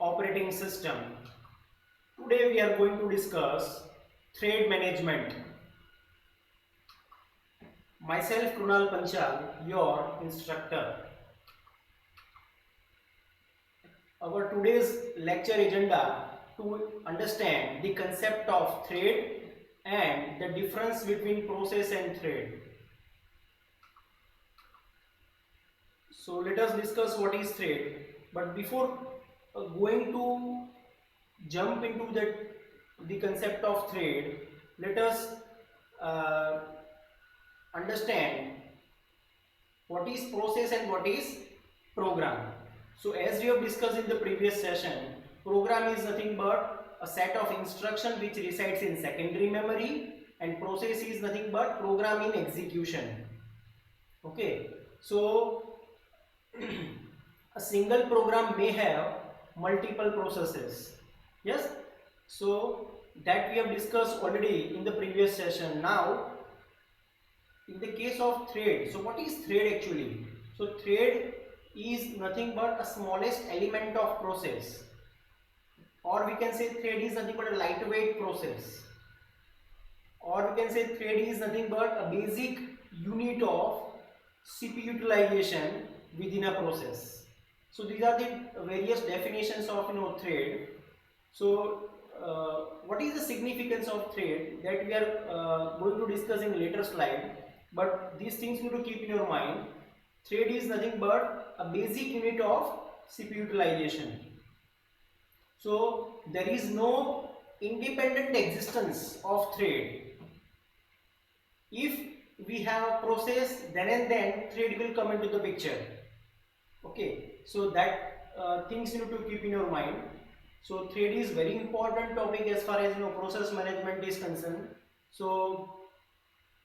operating system. Today we are going to discuss thread management. Myself Krunal Panchal, your instructor. Our today's lecture agenda to understand the concept of thread and the difference between process and thread. So let us discuss what is thread. But before going to jump into the concept of thread, let us uh, understand what is process and what is program. So as we have discussed in the previous session, program is nothing but a set of instruction which resides in secondary memory, and process is nothing but program in execution. Okay, so a single program may have multiple processes. Yes, so that we have discussed already in the previous session. Now in the case of thread, so what is thread actually? So thread is nothing but a smallest element of process, or we can say thread is nothing but a lightweight process, or we can say thread is nothing but a basic unit of CPU utilization within a process. So these are the various definitions of thread. So what is the significance of thread, that we are going to discuss in later slide, but these things you need to keep in your mind. Thread is nothing but a basic unit of CPU utilization. So there is no independent existence of thread. If we have a process, then and then thread will come into the picture. Okay, so that things you need to keep in your mind. So thread is very important topic as far as process management is concerned. So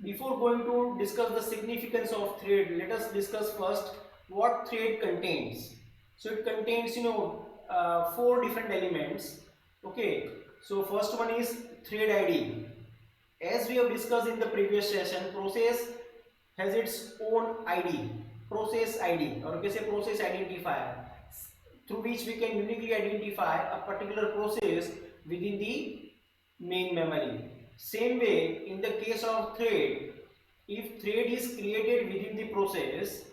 before going to discuss the significance of thread, let us discuss first what thread contains. So it contains four different elements. Okay, so first one is thread ID. As we have discussed in the previous session, process has its own ID, process ID, or you can say process identifier, through which we can uniquely identify a particular process within the main memory. Same way, in the case of thread, if thread is created within the process,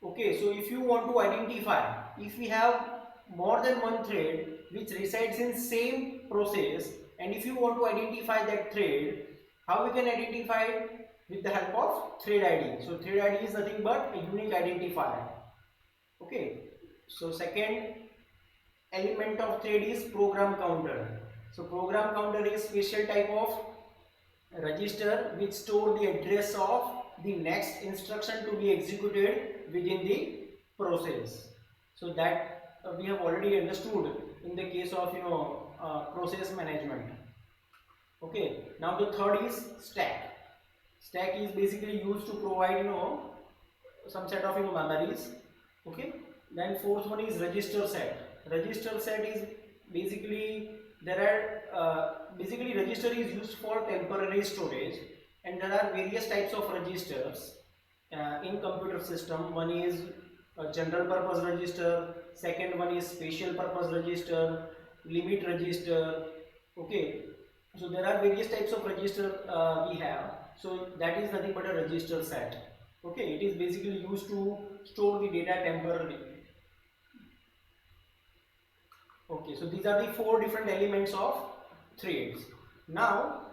okay, so if you want to identify, if we have more than one thread which resides in same process, and if you want to identify that thread, how we can identify it? With the help of thread ID. So thread ID is nothing but a unique identifier. Okay, so second element of thread is program counter. So program counter is special type of register which store the address of the next instruction to be executed within the process. So that we have already understood in the case of process management. Okay, now the third is stack. Stack is basically used to provide some set of memories. Okay, then fourth one is register set. Register set is basically basically register is used for temporary storage, and there are various types of registers in computer system. One is a general purpose register, second one is special purpose register, limit register. Okay, so there are various types of register we have. So that is nothing but a register set. Okay, it is basically used to store the data temporarily. Okay, so these are the four different elements of threads. Now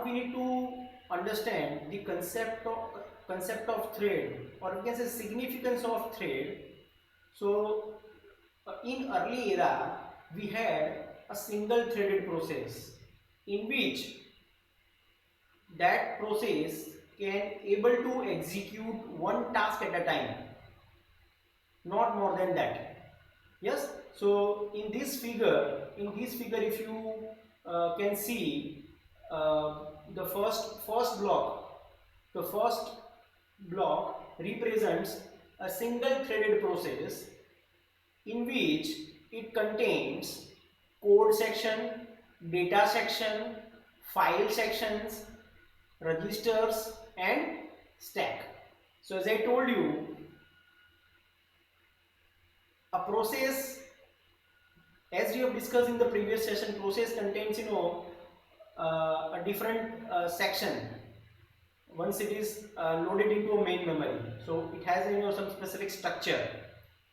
we need to understand the concept of thread, or we can say significance of thread. So in early era we had a single threaded process in which that process can able to execute one task at a time, not more than that. Yes, so in this figure if you can see the first block represents a single threaded process in which it contains code section, data section, file sections, registers and stack. So as I told you, a process, as we have discussed in the previous session, process contains a different section once it is loaded into a main memory. So it has some specific structure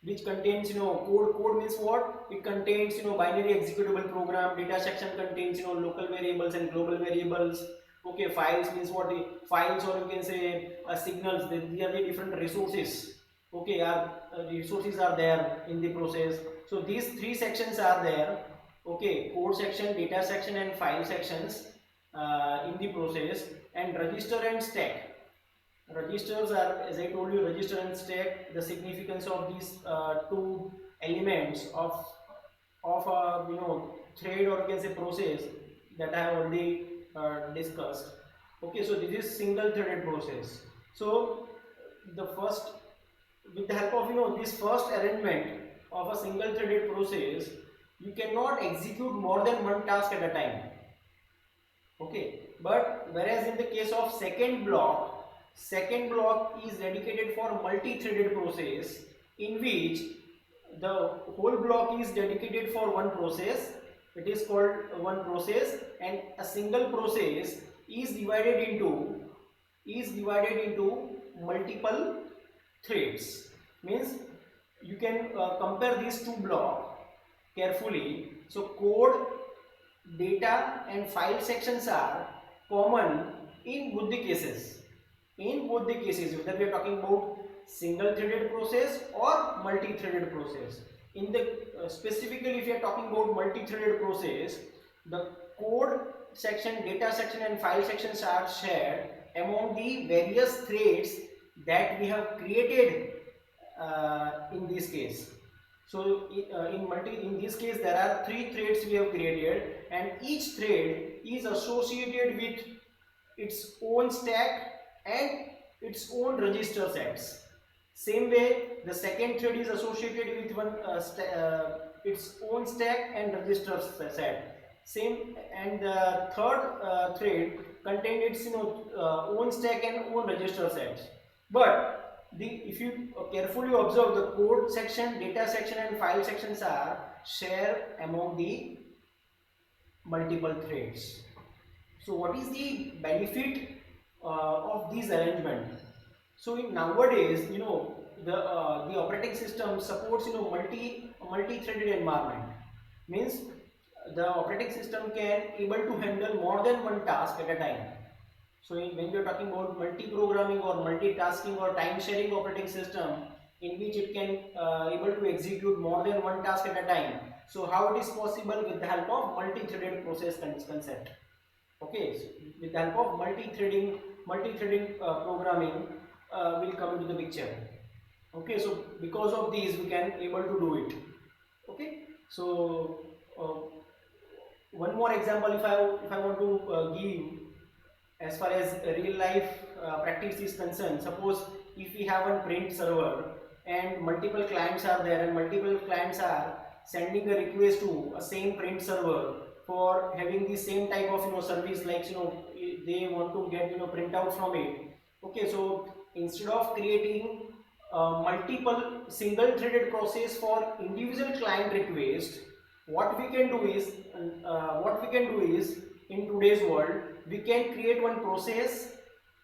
which contains code means what? It contains binary executable program. Data section contains local variables and global variables. Okay, files means what? The files, or you can say signals. They are the different resources. Okay, resources are there in the process. So these three sections are there. Okay, code section, data section and file sections in the process. And register and stack. Registers are, as I told you, register and stack. The significance of these two elements of a thread, or you can say process, that I have already discussed. Okay, so this is single threaded process. So the first, with the help of this first arrangement of a single threaded process, you cannot execute more than one task at a time. Okay, but whereas in the case of second block is dedicated for multi-threaded process, in which the whole block is dedicated for one process. It is called one process, and a single process is divided into multiple threads. Means you can compare these two blocks carefully. So code, data and file sections are common in both the cases. Whether we are talking about single threaded process or multi-threaded process. In the specifically, if you are talking about multi-threaded process, the code section, data section and file sections are shared among the various threads that we have created in this case. So in this case there are three threads we have created, and each thread is associated with its own stack and its own register sets. Same way, the second thread is associated with its own stack and register set. Same, and the third thread contains its own stack and own register sets. But if you carefully observe, the code section, data section and file sections are shared among the multiple threads. So what is the benefit of this arrangement? So in nowadays, the operating system supports multi-threaded environment. Means the operating system can able to handle more than one task at a time. So when you are talking about multi-programming or multitasking or time-sharing operating system, in which it can able to execute more than one task at a time. So how it is possible? With the help of multi-threaded process concept. Okay, so with the help of multi-threading programming will come into the picture. Okay, so because of these we can able to do it. Okay, so one more example, if I want to give, as far as real life practice is concerned. Suppose if we have a print server and multiple clients are there, and multiple clients are sending a request to a same print server for having the same type of service, like they want to get printout from it. Okay, so instead of creating multiple single threaded process for individual client request, what we can do is in today's world, we can create one process,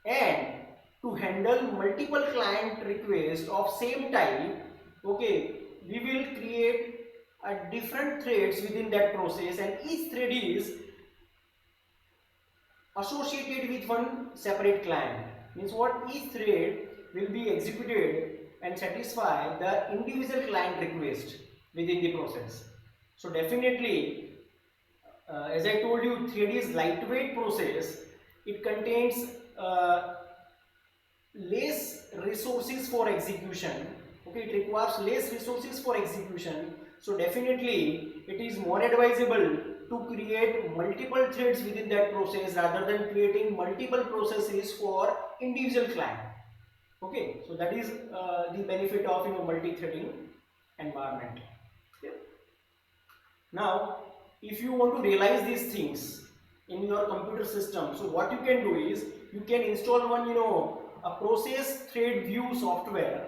and to handle multiple client requests of same type, okay, we will create different threads within that process, and each thread is associated with one separate client. Means what? Each thread will be executed and satisfy the individual client request within the process. So definitely, as I told you, thread is lightweight process. It contains less resources for execution. Okay, it requires less resources for execution. So definitely, it is more advisable to create multiple threads within that process rather than creating multiple processes for individual client. Okay, so that is the benefit of multi-threading environment. Okay. Now, if you want to realize these things in your computer system, so what you can do is you can install one a process thread view software.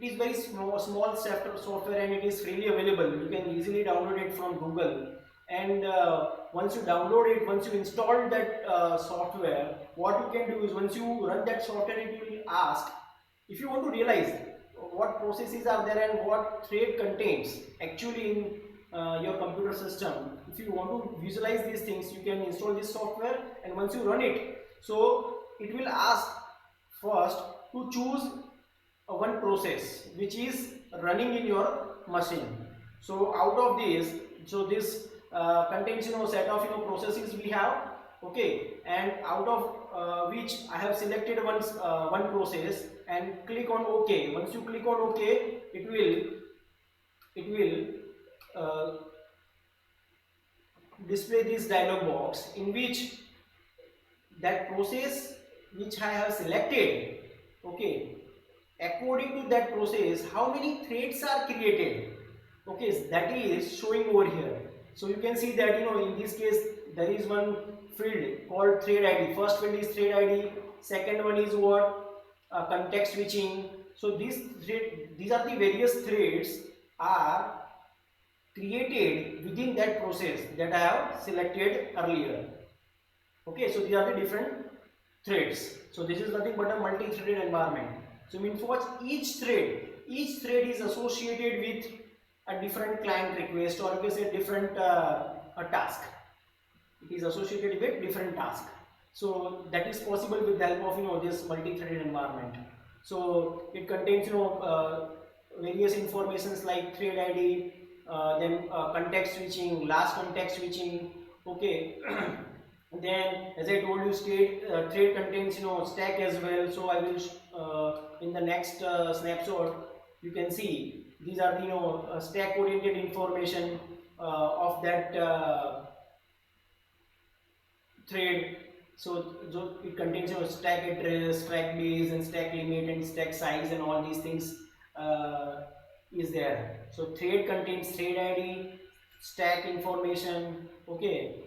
it is very small software, and it is freely available. You can easily download it from Google. And once you download it, once you install that software, what you can do is, once you run that software, it will ask, if you want to realize what processes are there and what thread contains actually in your computer system. If you want to visualize these things, you can install this software, and once you run it, so it will ask first to choose one process which is running in your machine. So out of this, so this contains set of processes we have, okay, and out of which I have selected one process and click on OK. Once you click on OK, it will display this dialog box in which that process which I have selected, okay, according to that process how many threads are created, okay, so that is showing over here. So you can see that in this case there is one field called thread ID. First field is thread ID, second one is what, context switching. So these are the various threads are created within that process that I have selected earlier. Okay, so these are the different threads. So this is nothing but a multi-threaded environment. So means what, each thread is associated with a different client request, or you can say different a task. It is associated with different task. So that is possible with the help of this multi-threaded environment. So it contains various informations like thread ID, then context switching, last context switching, okay. Then as I told you, thread contains stack as well. So I will in the next snapshot you can see these are the stack oriented information of that thread. So it contains stack address, stack base, and stack limit, and stack size, and all these things is there. So thread contains thread ID, stack information, okay,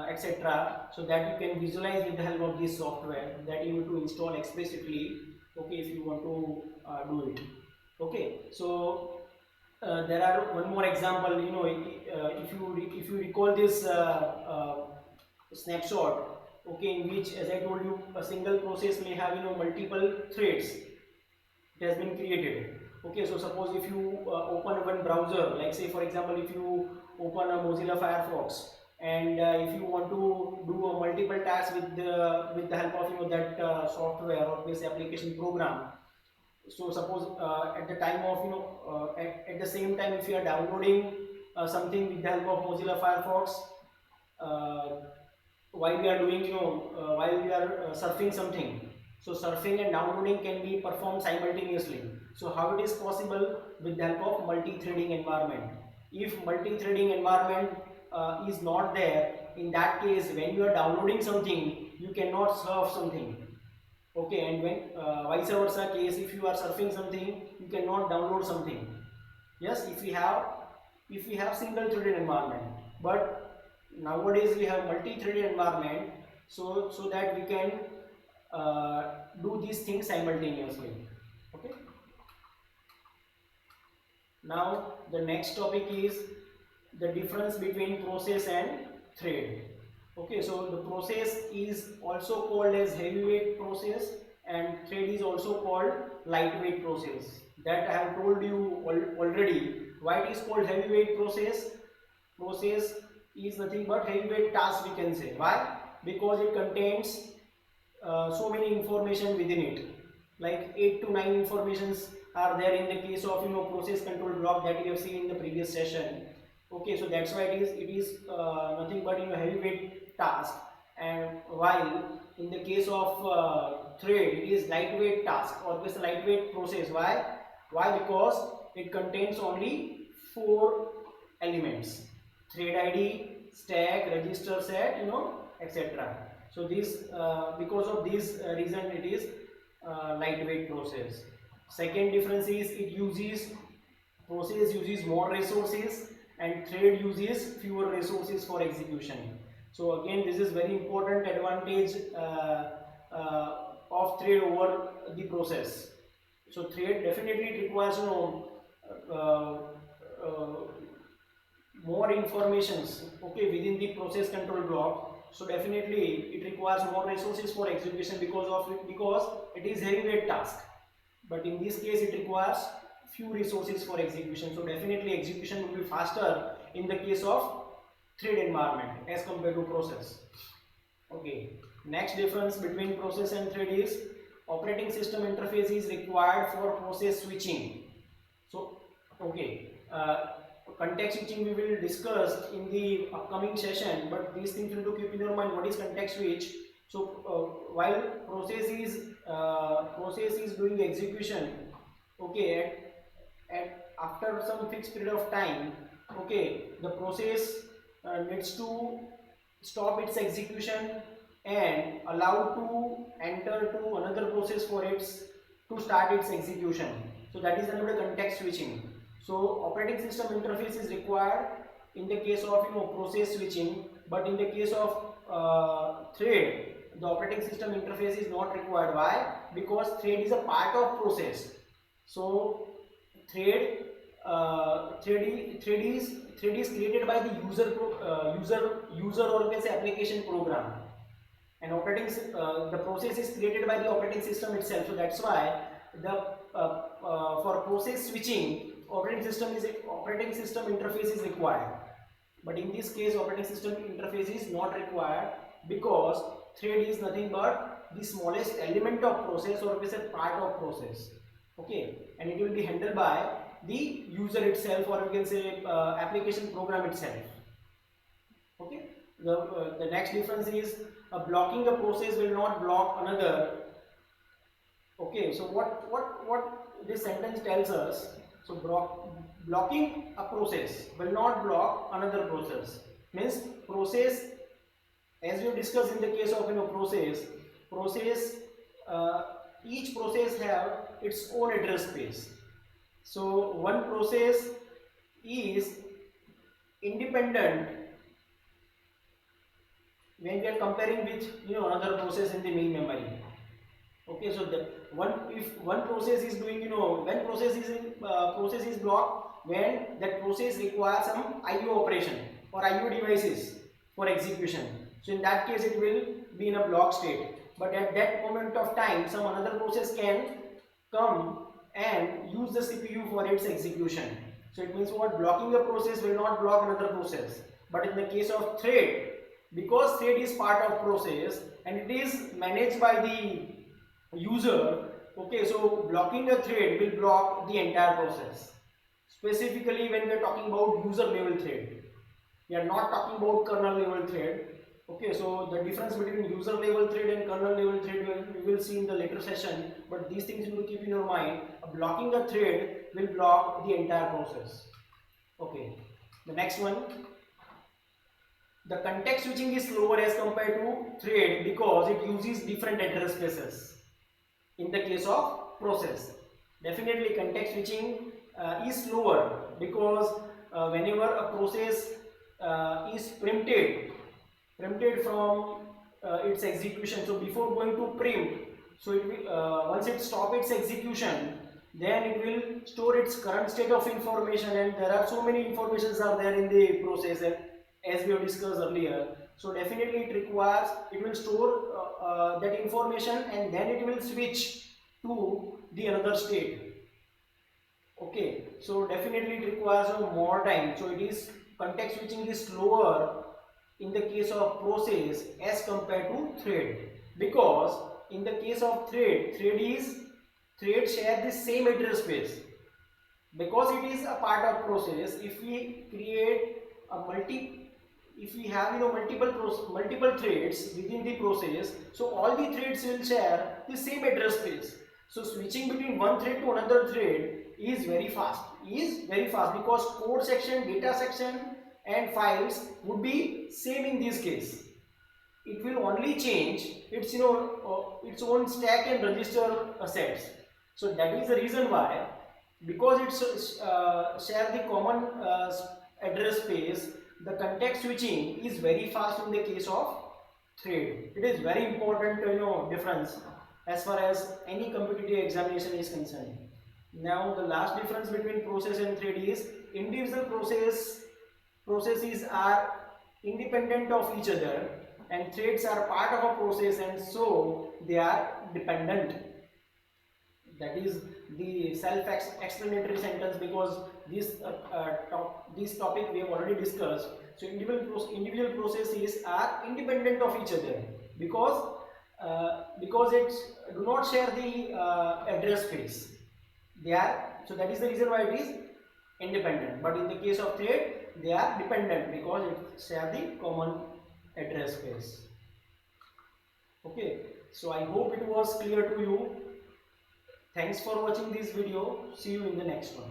etc. So that you can visualize with the help of this software that you need to install explicitly, okay, if you want to do it. Okay, so there are one more example. If you recall this snapshot, okay, in which, as I told you, a single process may have multiple threads. It has been created. Okay, so suppose if you open one browser, like say for example, if you open a Mozilla Firefox, and if you want to do a multiple tasks with the help of that software or this application program. So suppose at the time of at the same time, if you are downloading something with the help of Mozilla Firefox, while we are doing while we are surfing something, so surfing and downloading can be performed simultaneously. So how it is possible? With the help of multi-threading environment. If multi-threading environment is not there, in that case when you are downloading something you cannot surf something, okay, and when vice versa case, if you are surfing something you cannot download something. Yes, if we have single threaded environment, but nowadays we have multi-threaded environment, so that we can do these things simultaneously. Okay, now the next topic is the difference between process and thread. Okay, so the process is also called as heavyweight process, and thread is also called lightweight process. That I have told you already. Why it is called heavyweight process? Process is nothing but heavyweight task, we can say. Why? Because it contains so many information within it, like 8 to 9 informations are there in the case of process control block that we have seen in the previous session. Okay, so that's why it is nothing but heavyweight task, and while in the case of thread it is lightweight task, or this lightweight process. Why? Because it contains only 4 elements: thread ID, stack, register set, etc. So this because of this reason it is lightweight process. Second difference is process uses more resources and thread uses fewer resources for execution. So again, this is very important advantage of thread over the process. So thread definitely it requires uh, uh, more informations, okay, within the process control block. So definitely it requires more resources for execution because it is heavyweight task. But in this case it requires few resources for execution. So definitely execution will be faster in the case of thread environment as compared to process. Okay. Next difference between process and thread is operating system interface is required for process switching. So, okay, context switching we will discuss in the upcoming session, but these things you need to keep in your mind. What is context switch? So, while process is doing execution, okay, at after some fixed period of time, okay, the process needs to stop its execution and allow to enter to another process for its to start its execution. So that is another context switching. So operating system interface is required in the case of process switching, but in the case of thread, the operating system interface is not required. Why? Because thread is a part of process. So thread thread is created by the user or can say application program, and the process is created by the operating system itself. So that's why the for process switching operating system interface is required. But in this case operating system interface is not required because thread is nothing but the smallest element of process, or we say part of process. Okay, and it will be handled by the user itself, or we can say application program itself. Okay, the next difference is blocking a process will not block another. Okay, so what this sentence tells us? So blocking a process will not block another process. Means process, as we discussed in the case of process each process have its own address space. So one process is independent when we are comparing with another process in the main memory. Okay, so if one process is doing when process is blocked when that process requires some IO operation or IO devices for execution. So in that case it will be in a block state. But at that moment of time some another process can come and use the CPU for its execution. So it means what, blocking a process will not block another process. But in the case of thread, because thread is part of process and it is managed by the user, okay, so blocking a thread will block the entire process. Specifically when we are talking about user level thread, we are not talking about kernel level thread. Okay, so the difference between user level thread and kernel level thread we will see in the later session, but these things you will keep in your mind. Blocking a thread will block the entire process. Okay, the next one, the context switching is slower as compared to thread because it uses different address spaces. In the case of process, definitely context switching is slower because whenever a process is preempted from its execution, so before going to preempt, so it will, once it stops its execution, then it will store its current state of information, and there are so many informations are there in the process as we have discussed earlier. So definitely it will store that information and then it will switch to the another state. Okay, so definitely it requires more time. So it is context switching is slower in the case of process as compared to thread, because in the case of thread share the same address space. Because it is a part of process, if we create if we have multiple threads within the process, so all the threads will share the same address space. So switching between one thread to another thread is very fast because code section, data section and files would be same in this case. It will only change its its own stack and register assets. So that is the reason why, because it's share the common address space, the context switching is very fast in the case of thread. It is very important difference. as far as any competitive examination is concerned. Now the last difference between process and thread is individual processes are independent of each other and threads are part of a process and so they are dependent. That is the self-explanatory sentence because this topic we have already discussed. So individual processes are independent of each other because it do not share the address space. They are, so that is the reason why it is independent. But in the case of thread, they are dependent because it share the common address space. Okay, so I hope it was clear to you. Thanks for watching this video. See you in the next one.